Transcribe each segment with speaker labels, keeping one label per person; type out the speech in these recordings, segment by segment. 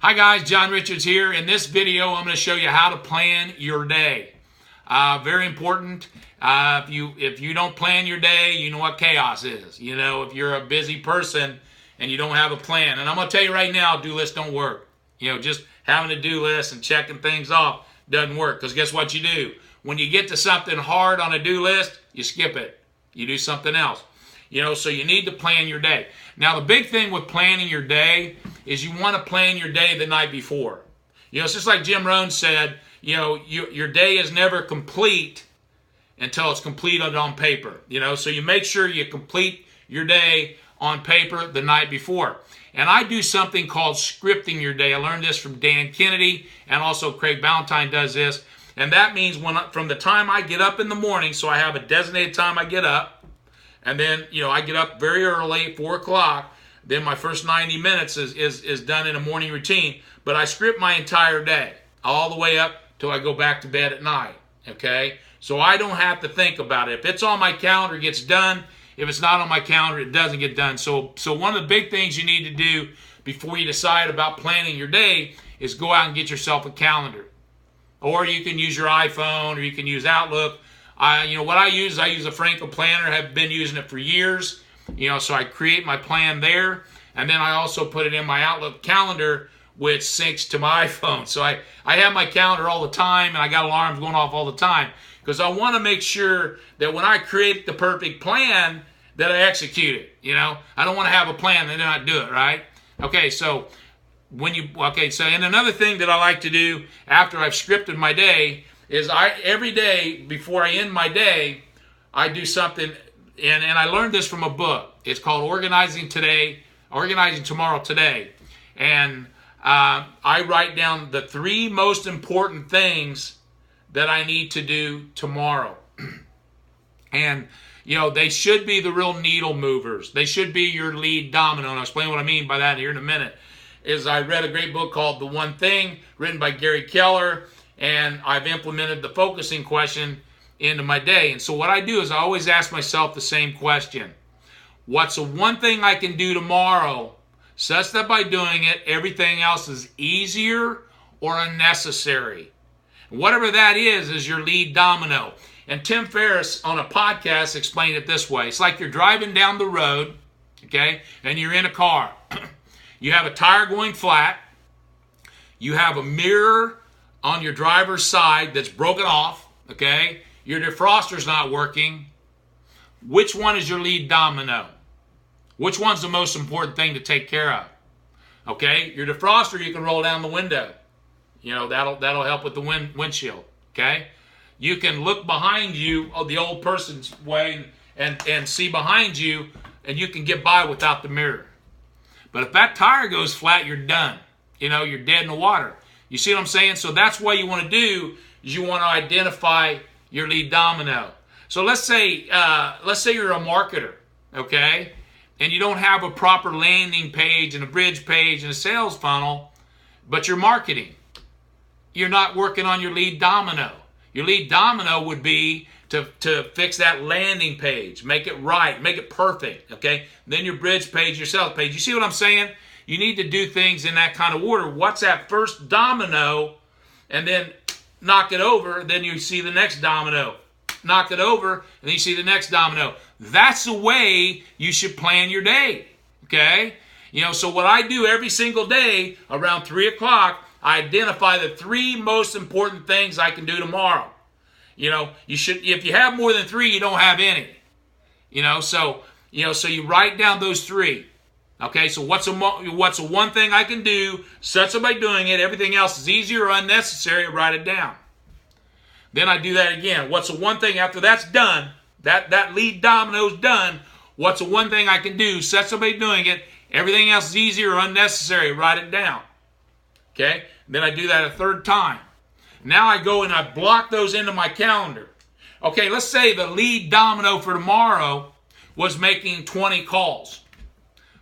Speaker 1: Hi guys, John Richards here. In this video, I'm going to show you how to plan your day. Very important. If you don't plan your day, you know what chaos is. You know, if you're a busy person and you don't have a plan. And I'm going to tell you right now, do lists don't work. You know, just having a do list and checking things off doesn't work. Because guess what you do? When you get to something hard on a do list, you skip it. You do something else. You know, so you need to plan your day. Now, the big thing with planning your day is you want to plan your day the night before. You know, it's just like Jim Rohn said, you know, your day is never complete until it's completed on paper. You know, so you make sure you complete your day on paper the night before. And I do something called scripting your day. I learned this from Dan Kennedy, and also Craig Ballantyne does this. And that means from the time I get up in the morning, so I have a designated time I get up, and then, you know, I get up very early, 4 o'clock. Then my first 90 minutes is done in a morning routine. But I script my entire day, all the way up till I go back to bed at night, okay? So I don't have to think about it. If it's on my calendar, it gets done. If it's not on my calendar, it doesn't get done. So one of the big things you need to do before you decide about planning your day is go out and get yourself a calendar. Or you can use your iPhone, or you can use Outlook. You know, what I use a Franklin planner. Have been using it for years. You know, so I create my plan there, and then I also put it in my Outlook calendar, which syncs to my iPhone. So I have my calendar all the time, and I got alarms going off all the time, because I want to make sure that when I create the perfect plan, that I execute it. You know, I don't want to have a plan and then not do it, right? Okay, so and another thing that I like to do after I've scripted my day is every day before I end my day, I do something, and I learned this from a book. It's called Organizing Tomorrow Today. And I write down the 3 most important things that I need to do tomorrow. And, you know, they should be the real needle movers. They should be your lead domino. And I'll explain what I mean by that here in a minute. I read a great book called The One Thing, written by Gary Keller, and I've implemented the focusing question into my day. And so what I do is I always ask myself the same question. What's the one thing I can do tomorrow such that by doing it, everything else is easier or unnecessary? And whatever that is your lead domino. And Tim Ferriss on a podcast explained it this way. It's like you're driving down the road, okay, and you're in a car. You have a tire going flat. You have a mirror on your driver's side that's broken off, okay? Your defroster's not working. Which one is your lead domino? Which one's the most important thing to take care of? Okay, your defroster, you can roll down the window. You know, that'll help with the windshield, okay? You can look behind you the old person's way and see behind you, and you can get by without the mirror. But if that tire goes flat, you're done. You know, you're dead in the water. You see what I'm saying? So that's what you want to do, is you want to identify your lead domino. So let's say you're a marketer, okay? And you don't have a proper landing page and a bridge page and a sales funnel, but you're marketing. You're not working on your lead domino. Your lead domino would be to fix that landing page, make it right, make it perfect, okay? Then your bridge page, your sales page. You see what I'm saying? You need to do things in that kind of order. What's that first domino? And then knock it over, then you see the next domino. Knock it over, and then you see the next domino. That's the way you should plan your day, okay? You know, so what I do every single day around 3 o'clock, I identify the 3 most important things I can do tomorrow. You know, if you have more than 3, you don't have any. You know, so you write down those 3. Okay, so what's the one thing I can do such that by doing it, everything else is easier or unnecessary, write it down. Then I do that again. What's the one thing after that's done, that lead domino's done, what's the one thing I can do such that by doing it, everything else is easier or unnecessary, write it down. Okay, then I do that a 3rd time. Now I go and I block those into my calendar. Okay, let's say the lead domino for tomorrow was making 20 calls.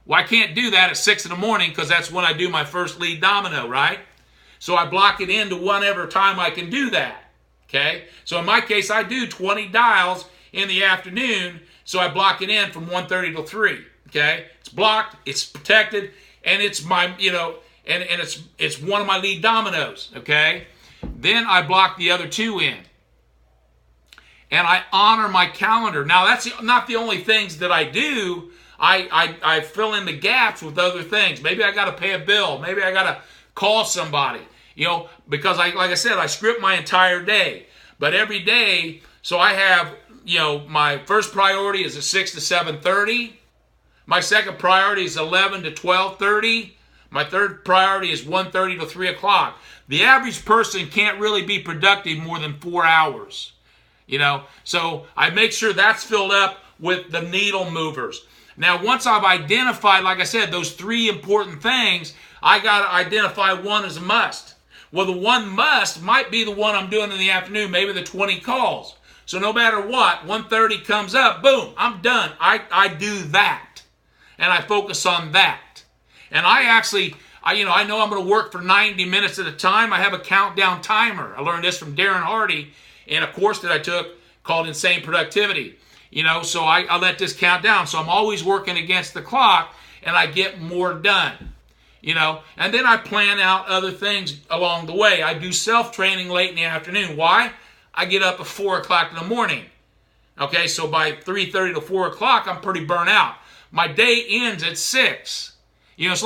Speaker 1: Well, I can't do that at 6 in the morning because that's when I do my first lead domino, right? So I block it into whatever time I can do that, okay? So in my case, I do 20 dials in the afternoon, so I block it in from 1:30 till 3, okay? It's blocked, it's protected, and it's my, and it's one of my lead dominoes, okay? Then I block the other 2 in. And I honor my calendar. Now, that's not the only things that I do. I fill in the gaps with other things. Maybe I got to pay a bill. Maybe I got to call somebody, because like I said, I script my entire day. But every day, so I have, my first priority is at 6 to 7:30. My second priority is 11 to 12:30. My third priority is 1:30 to 3 o'clock. The average person can't really be productive more than 4 hours. So I make sure that's filled up with the needle movers. Now, once I've identified, like I said, those 3 important things, I got to identify one as a must. Well, the one must might be the one I'm doing in the afternoon, maybe the 20 calls. So no matter what, 1:30 comes up, boom, I'm done. I do that, and I focus on that. And I know I'm going to work for 90 minutes at a time. I have a countdown timer. I learned this from Darren Hardy in a course that I took called Insane Productivity. So I let this count down. So I'm always working against the clock, and I get more done. And then I plan out other things along the way. I do self-training late in the afternoon. Why? I get up at 4 o'clock in the morning. Okay, so by 3:30 to 4 o'clock, I'm pretty burnt out. My day ends at 6. It's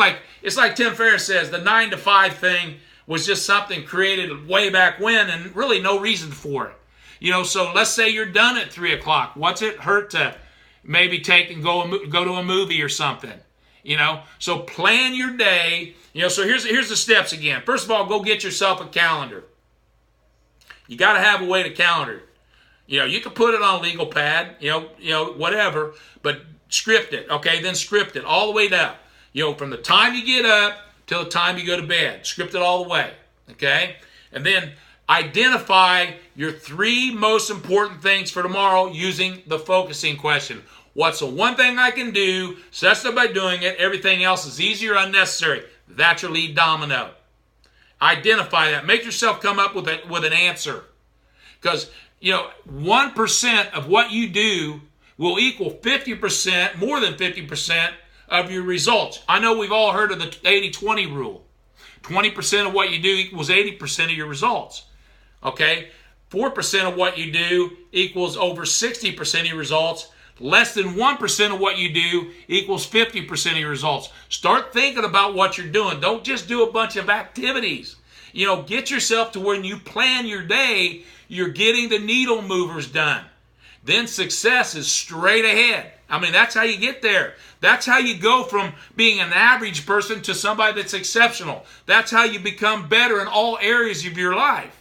Speaker 1: like Tim Ferriss says, the 9 to 5 thing was just something created way back when, and really no reason for it. So let's say you're done at 3 o'clock. What's it hurt to maybe take and go to a movie or something? So plan your day. So here's the steps again. First of all, go get yourself a calendar. You got to have a way to calendar. You can put it on a legal pad, whatever, but script it, okay? Then script it all the way down. From the time you get up till the time you go to bed. Script it all the way, okay? And then identify your 3 most important things for tomorrow using the focusing question. What's the one thing I can do? Success by doing it. Everything else is easy or unnecessary. That's your lead domino. Identify that. Make yourself come up with an answer. Because, 1% of what you do will equal 50%, more than 50% of your results. I know we've all heard of the 80-20 rule. 20% of what you do equals 80% of your results. Okay? 4% of what you do equals over 60% of your results. Less than 1% of what you do equals 50% of your results. Start thinking about what you're doing. Don't just do a bunch of activities. Get yourself to when you plan your day, you're getting the needle movers done. Then success is straight ahead. That's how you get there. That's how you go from being an average person to somebody that's exceptional. That's how you become better in all areas of your life.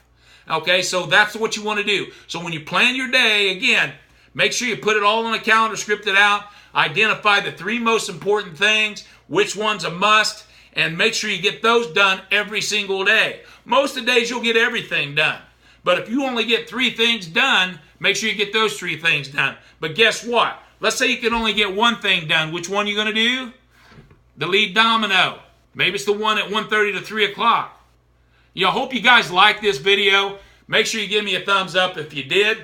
Speaker 1: Okay, so that's what you want to do. So when you plan your day, again, make sure you put it all on a calendar, script it out, identify the 3 most important things, which one's a must, and make sure you get those done every single day. Most of the days you'll get everything done. But if you only get 3 things done, make sure you get those 3 things done. But guess what? Let's say you can only get 1 thing done. Which one are you going to do? The lead domino. Maybe it's the one at 1:30 to 3 o'clock. I hope you guys like this video. Make sure you give me a thumbs up if you did.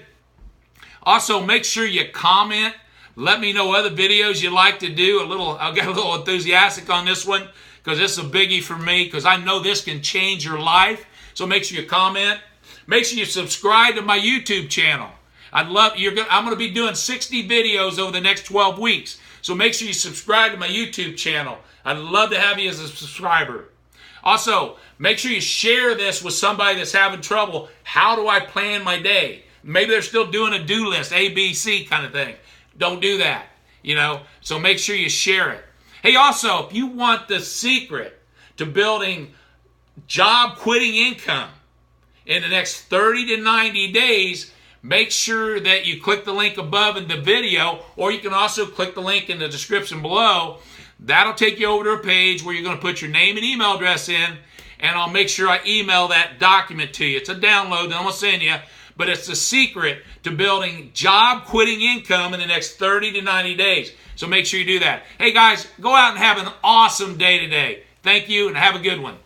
Speaker 1: Also, make sure you comment. Let me know other videos you'd like to do. I'll get a little enthusiastic on this one because this is a biggie for me because I know this can change your life. So make sure you comment. Make sure you subscribe to my YouTube channel. I'm going to be doing 60 videos over the next 12 weeks. So make sure you subscribe to my YouTube channel. I'd love to have you as a subscriber. Also, make sure you share this with somebody that's having trouble. How do I plan my day? Maybe they're still doing a do list, A, B, C kind of thing. Don't do that, So make sure you share it. Hey, also, if you want the secret to building job quitting income in the next 30 to 90 days, make sure that you click the link above in the video, or you can also click the link in the description below. That'll take you over to a page where you're going to put your name and email address in, and I'll make sure I email that document to you. It's a download that I'm going to send you, but it's the secret to building job quitting income in the next 30 to 90 days. So make sure you do that. Hey guys, go out and have an awesome day today. Thank you and have a good one.